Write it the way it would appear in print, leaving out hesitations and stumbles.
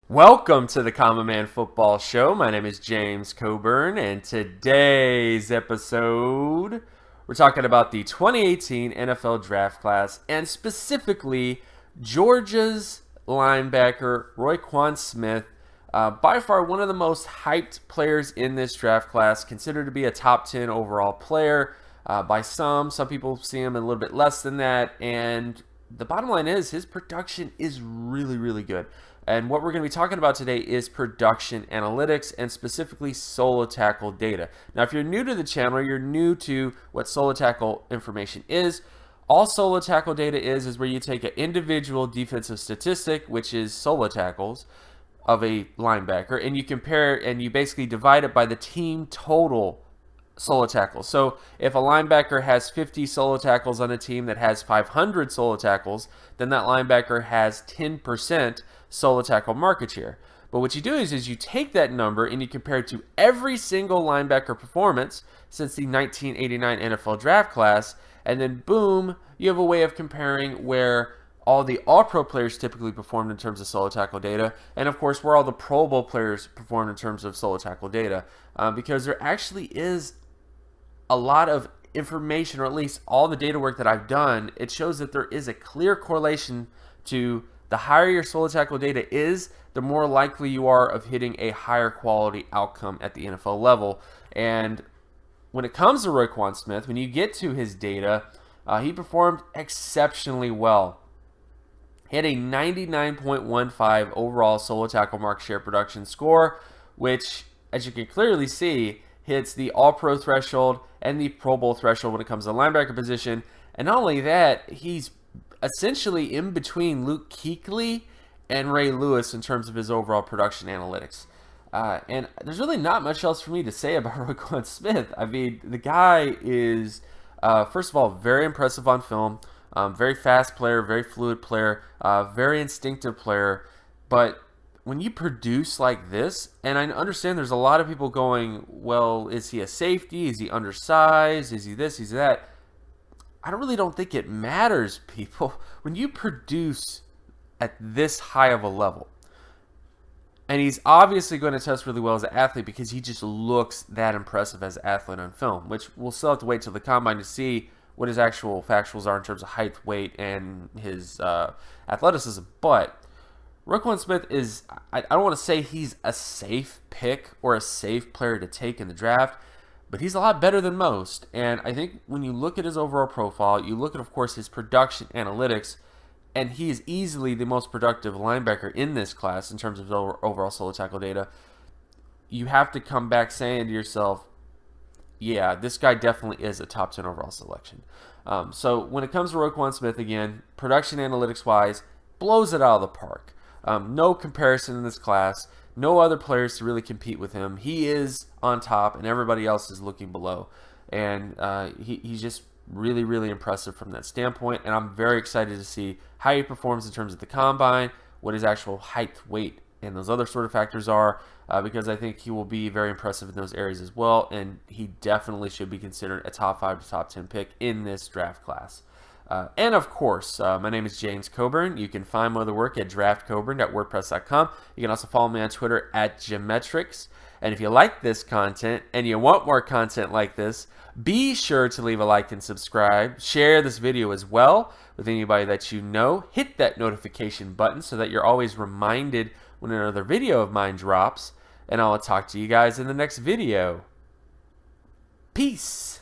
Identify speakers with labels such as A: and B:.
A: Welcome to the Common Man Football Show. My name is James Coburn, and today's episode, we're talking about the 2018 NFL Draft Class, and specifically Georgia's linebacker, Roquan Smith. By far one of the most hyped players in this draft class, considered to be a top 10 overall player by some. Some people see him a little bit less than that, and the bottom line is his production is really, really good. And what we're going to be talking about today is production analytics and specifically solo tackle data. Now, if you're new to the channel, you're new to what solo tackle information is. All solo tackle data is where you take an individual defensive statistic, which is solo tackles of a linebacker, and you compare and you basically divide it by the team total solo tackles. So if a linebacker has 50 solo tackles on a team that has 500 solo tackles, then that linebacker has 10% solo tackle market share. But what you do is you take that number and you compare it to every single linebacker performance since the 1989 NFL draft class, and then boom, you have a way of comparing where all the All-Pro players typically performed in terms of solo tackle data, and of course where all the Pro Bowl players performed in terms of solo tackle data, because there actually is a lot of information, or at least all the data work that I've done, it shows that there is a clear correlation to the higher your solo tackle data is, the more likely you are of hitting a higher quality outcome at the NFL level. And when it comes to Roquan Smith, when you get to his data, he performed exceptionally well. He had a 99.15 overall solo tackle market share production score, which, as you can clearly see, hits the All-Pro threshold and the Pro Bowl threshold when it comes to the linebacker position. And not only that, he's essentially in between Luke Kuechly and Ray Lewis in terms of his overall production analytics. And there's really not much else for me to say about Roquan Smith. I mean, the guy is, first of all, very impressive on film, very fast player, very fluid player, very instinctive player. But when you produce like this, and I understand there's a lot of people going, well, is he a safety? Is he undersized? Is he this? Is he that? I really don't think it matters, people. When you produce at this high of a level, and he's obviously going to test really well as an athlete because he just looks that impressive as an athlete on film, which we'll still have to wait till the combine to see what his actual factuals are in terms of height, weight, and his athleticism. But Roquan Smith is, I don't want to say he's a safe pick or a safe player to take in the draft, but he's a lot better than most. And I think when you look at his overall profile, you look at, of course, his production analytics, and he is easily the most productive linebacker in this class in terms of overall solo tackle data. You have to come back saying to yourself, yeah, this guy definitely is a top 10 overall selection. So when it comes to Roquan Smith, again, production analytics-wise, blows it out of the park. No comparison in this class. No other players to really compete with him. He is on top, and everybody else is looking below. And he's just really, really impressive from that standpoint. And I'm very excited to see how he performs in terms of the combine, what his actual height, weight, and those other sort of factors are, because I think he will be very impressive in those areas as well. And he definitely should be considered a top 5 to top 10 pick in this draft class. And of course, my name is James Coburn. You can find my other work at draftcoburn.wordpress.com. You can also follow me on Twitter at Geometrics. And if you like this content and you want more content like this, be sure to leave a like and subscribe. Share this video as well with anybody that you know. Hit that notification button so that you're always reminded when another video of mine drops. And I'll talk to you guys in the next video. Peace.